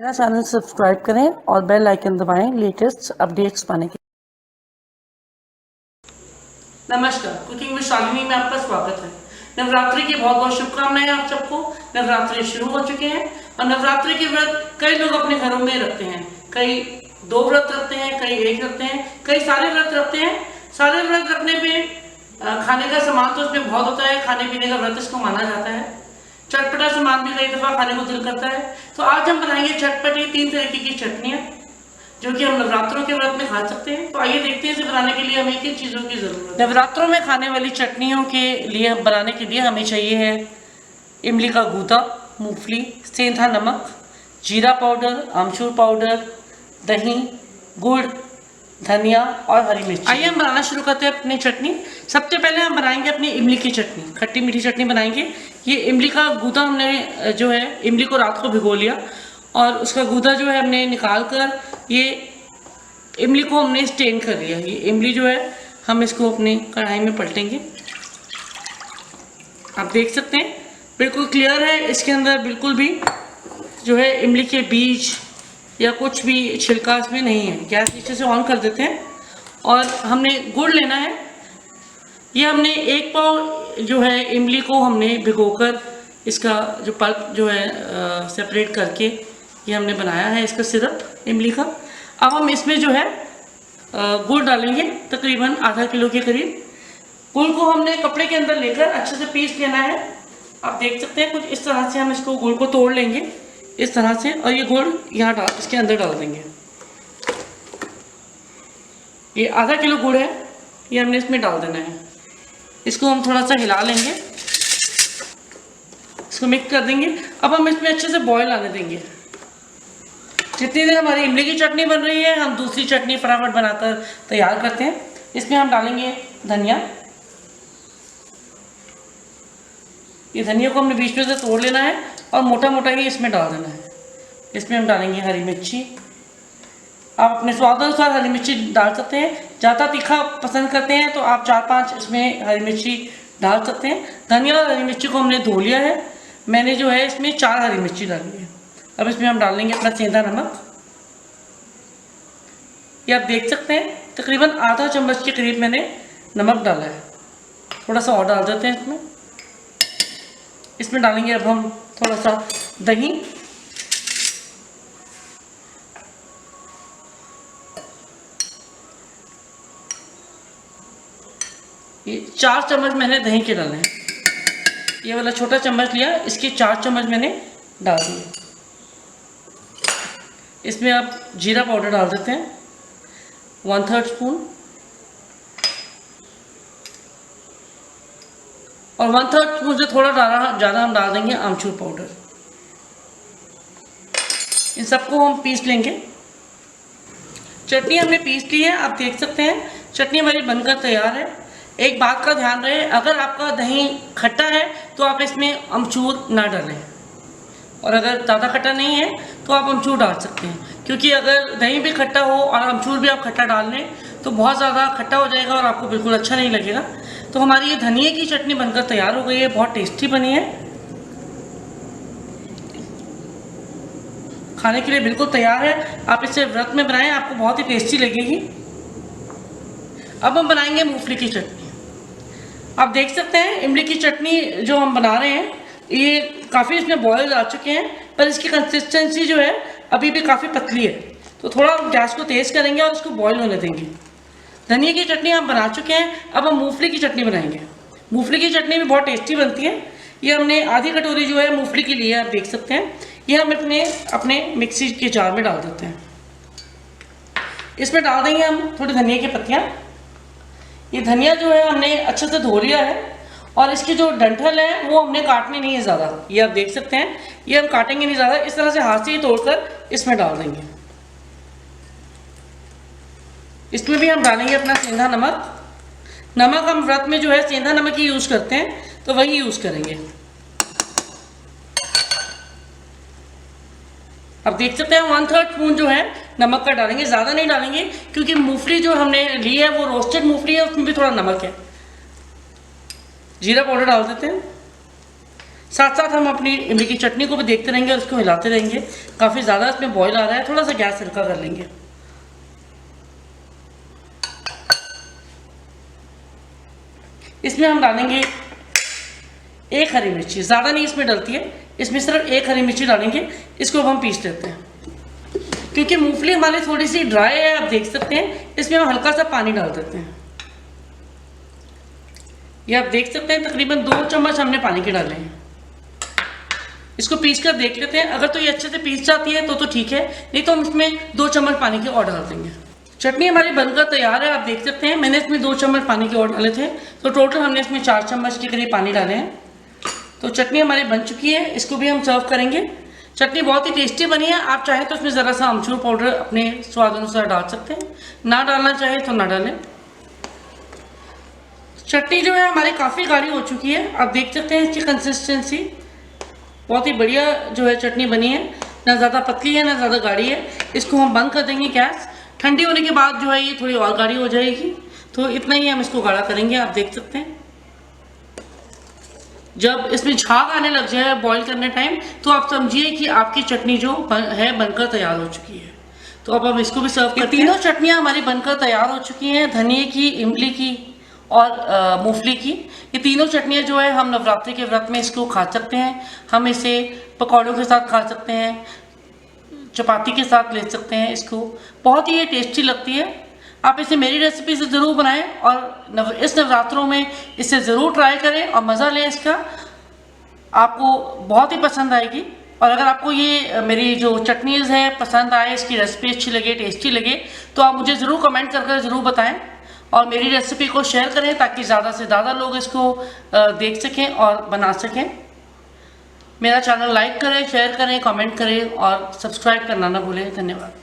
मेरा channel subscribe करें और बेल आइकन दबाएं लेटेस्ट अपडेट्स पाने के लिए। नमस्कार, कुकिंग विद शालिनी में आपका स्वागत है। नवरात्रि की बहुत बहुत शुभकामनाएं आप सबको। नवरात्रि शुरू हो चुके हैं और नवरात्रि के व्रत कई लोग अपने घरों में रखते हैं। कई 2 व्रत रखते हैं, कई 1 रखते हैं, कई सारे व्रत रखते हैं। सारे व्रत रखने पे खाने का सामान तो उसमें बहुत होता है। खाने पीने का व्रत इसको माना जाता है। चटपटा सामान भी कई दफा खाने को दिल करता है। तो आज हम बनाएंगे चटपटी 3 तरीके की चटनियाँ जो कि हम नवरात्रों के व्रत में खा सकते हैं। तो आइए देखते हैं इसे बनाने के लिए हमें किन चीज़ों की जरूरत है। नवरात्रों में खाने वाली चटनियों के लिए बनाने के लिए हमें चाहिए है इमली का गूदा, मूंगफली, सेंधा नमक, जीरा पाउडर, आमचूर पाउडर, दही, गुड़, धनिया और हरी मिर्च। आइए हम बनाना शुरू करते हैं अपनी चटनी। सबसे पहले हम बनाएंगे अपनी इमली की चटनी, खट्टी मीठी चटनी बनाएंगे। ये इमली का गूदा हमने जो है इमली को रात को भिगो लिया और उसका गूदा जो है हमने निकाल कर ये इमली को हमने स्टेन कर लिया। ये इमली जो है हम इसको अपनी कढ़ाई में पलटेंगे। आप देख सकते हैं बिल्कुल क्लियर है, इसके अंदर बिल्कुल भी जो है इमली के बीज या कुछ भी छिलका इसमें नहीं है। गैस नीचे से ऑन कर देते हैं और हमने गुड़ लेना है। ये हमने 1 पाव जो है इमली को हमने भिगोकर इसका जो पल्प जो है सेपरेट करके ये हमने बनाया है इसका सिरप इमली का। अब हम इसमें जो है गुड़ डालेंगे, तकरीबन आधा किलो के करीब। गुड़ को हमने कपड़े के अंदर लेकर अच्छे से पीस लेना है। आप देख सकते हैं कुछ इस तरह से हम इसको गुड़ को तोड़ लेंगे इस तरह से और ये गुड़ यहाँ इसके अंदर डाल देंगे। ये आधा किलो गुड़ है, ये हमने इसमें डाल देना है। इसको हम थोड़ा सा हिला लेंगे, इसको मिक्स कर देंगे। अब हम इसमें अच्छे से बॉयल आने देंगे। जितनी देर हमारी इमली की चटनी बन रही है हम दूसरी चटनी फटाफट बनाकर तैयार करते हैं। इसमें हम डालेंगे धनिया। ये धनिया को हमने बीच में से तोड़ लेना है और मोटा मोटा ही इसमें डाल देना है। इसमें हम डालेंगे हरी मिर्ची। आप अपने स्वाद अनुसार हरी मिर्ची डाल सकते हैं। ज़्यादा तीखा पसंद करते हैं तो आप 4-5 इसमें हरी मिर्ची डाल सकते हैं। धनिया और हरी मिर्ची को हमने धो लिया है। मैंने जो है इसमें 4 हरी मिर्ची डाली है। अब इसमें हम डाल देंगे अपना सेंधा नमक। ये आप देख सकते हैं तकरीबन आधा चम्मच के करीब मैंने नमक डाला है। थोड़ा सा और डाल देते हैं इसमें। इसमें डालेंगे अब हम थोड़ा सा दही। ये 4 चम्मच मैंने दही के डाले हैं। ये वाला छोटा चम्मच लिया, इसके 4 चम्मच मैंने डाल दिए। इसमें आप जीरा पाउडर डाल देते हैं 1/3 स्पून और 1/3 स्पून से थोड़ा ज़्यादा हम डाल देंगे आमचूर पाउडर। इन सबको हम पीस लेंगे। चटनी हमने पीस ली है। आप देख सकते हैं चटनी हमारी बनकर तैयार है। एक बात का ध्यान रहे, अगर आपका दही खट्टा है तो आप इसमें अमचूर ना डालें और अगर ज़्यादा खट्टा नहीं है तो आप अमचूर डाल सकते हैं, क्योंकि अगर दही भी खट्टा हो और अमचूर भी आप खट्टा डाल लें तो बहुत ज़्यादा खट्टा हो जाएगा और आपको बिल्कुल अच्छा नहीं लगेगा। तो हमारी ये धनिए की चटनी बनकर तैयार हो गई है। बहुत टेस्टी बनी है, खाने के लिए बिल्कुल तैयार है। आप इसे व्रत में बनाएं, आपको बहुत ही टेस्टी लगेगी। अब हम बनाएंगे मूंगफली की चटनी। आप देख सकते हैं इमली की चटनी जो हम बना रहे हैं ये काफ़ी इसमें बॉयल आ चुके हैं, पर इसकी कंसिस्टेंसी जो है अभी भी काफ़ी पतली है। तो थोड़ा गैस को तेज़ करेंगे और इसको बॉयल होने देंगे। धनिया की चटनी हम बना चुके हैं। अब हम मूंगफली की चटनी बनाएंगे। मूंगफली की चटनी भी बहुत टेस्टी बनती है। ये हमने आधी कटोरी जो है मूंगफली की ली है, आप देख सकते हैं। ये हम अपने मिक्सी के जार में डाल देते हैं। इसमें डाल देंगे हम थोड़ी धनिया की पत्तियाँ। ये धनिया जो है हमने अच्छे से धो लिया है और इसकी जो डंठल है वो हमने काटनी नहीं है ज़्यादा। ये आप देख सकते हैं, ये हम काटेंगे नहीं ज़्यादा। इस तरह से हाथ से ही तोड़कर इसमें डाल देंगे। इसमें भी हम डालेंगे अपना सेंधा नमक। नमक हम व्रत में जो है सेंधा नमक ही यूज़ करते हैं तो वही यूज़ करेंगे। अब देख सकते हैं 1/3 स्पून जो है नमक का डालेंगे, ज़्यादा नहीं डालेंगे क्योंकि मूंगफली जो हमने ली है वो रोस्टेड मूंगफली है, उसमें भी थोड़ा नमक है। जीरा पाउडर डाल देते हैं। साथ साथ हम अपनी इमली की चटनी को भी देखते रहेंगे और उसको हिलाते रहेंगे। काफ़ी ज़्यादा इसमें बॉयल आ रहा है, थोड़ा सा गैस हल्का कर लेंगे। इसमें हम डालेंगे 1 हरी मिर्ची, ज़्यादा नहीं इसमें डलती है, इसमें सिर्फ 1 हरी मिर्ची डालेंगे। इसको अब हम पीस लेते हैं। क्योंकि मूंगफली हमारी थोड़ी सी ड्राई है, आप देख सकते हैं, इसमें हम हल्का सा पानी डाल देते हैं। ये आप देख सकते हैं तकरीबन 2 चम्मच हमने पानी के डाले हैं। इसको पीस कर देख लेते हैं, अगर तो ये अच्छे से पीस जाती है तो ठीक है, नहीं तो हम इसमें 2 चम्मच पानी के और डाल देंगे। चटनी हमारी बनकर तैयार है, आप देख सकते हैं। मैंने इसमें 2 चम्मच पानी के और डाले थे, तो टोटल हमने इसमें 4 चम्मच के करीब पानी डाले हैं। तो चटनी हमारी बन चुकी है, इसको भी हम सर्व करेंगे। चटनी बहुत ही टेस्टी बनी है। आप चाहें तो इसमें ज़रा सा अमचूर पाउडर अपने स्वाद अनुसार डाल सकते हैं, ना डालना चाहे तो ना डालें। चटनी जो है हमारी काफ़ी गाढ़ी हो चुकी है, आप देख सकते हैं इसकी कंसिस्टेंसी बहुत ही बढ़िया जो है चटनी बनी है, ना ज़्यादा पतली है ना ज़्यादा गाढ़ी है। इसको हम बंद कर देंगे गैस। ठंडी होने के बाद जो है ये थोड़ी और गाढ़ी हो जाएगी, तो इतना ही हम इसको गाढ़ा करेंगे। आप देख सकते हैं जब इसमें झाग आने लग जाए बॉईल करने टाइम, तो आप समझिए कि आपकी चटनी जो है बनकर तैयार हो चुकी है। तो अब हम इसको भी सर्व करते हैं। तीनों चटनियाँ हमारी बनकर तैयार हो चुकी हैं, धनिए की, इमली की और मूंगफली की। ये तीनों चटनियाँ जो है हम नवरात्रि के व्रत में इसको खा सकते हैं। हम इसे पकौड़ों के साथ खा सकते हैं, चपाती के साथ ले सकते हैं। इसको बहुत ही ये टेस्टी लगती है। आप इसे मेरी रेसिपी से ज़रूर बनाएं और इस नवरात्रों में इसे ज़रूर ट्राई करें और मज़ा लें इसका, आपको बहुत ही पसंद आएगी। और अगर आपको ये मेरी जो चटनीज़ है पसंद आए, इसकी रेसिपी अच्छी लगे, टेस्टी लगे, तो आप मुझे ज़रूर कमेंट कर ज़रूर बताएं और मेरी रेसिपी को शेयर करें ताकि ज़्यादा से ज़्यादा लोग इसको देख सकें और बना सकें। मेरा चैनल लाइक करें, शेयर करें, कमेंट करें और सब्सक्राइब करना ना भूलें। धन्यवाद।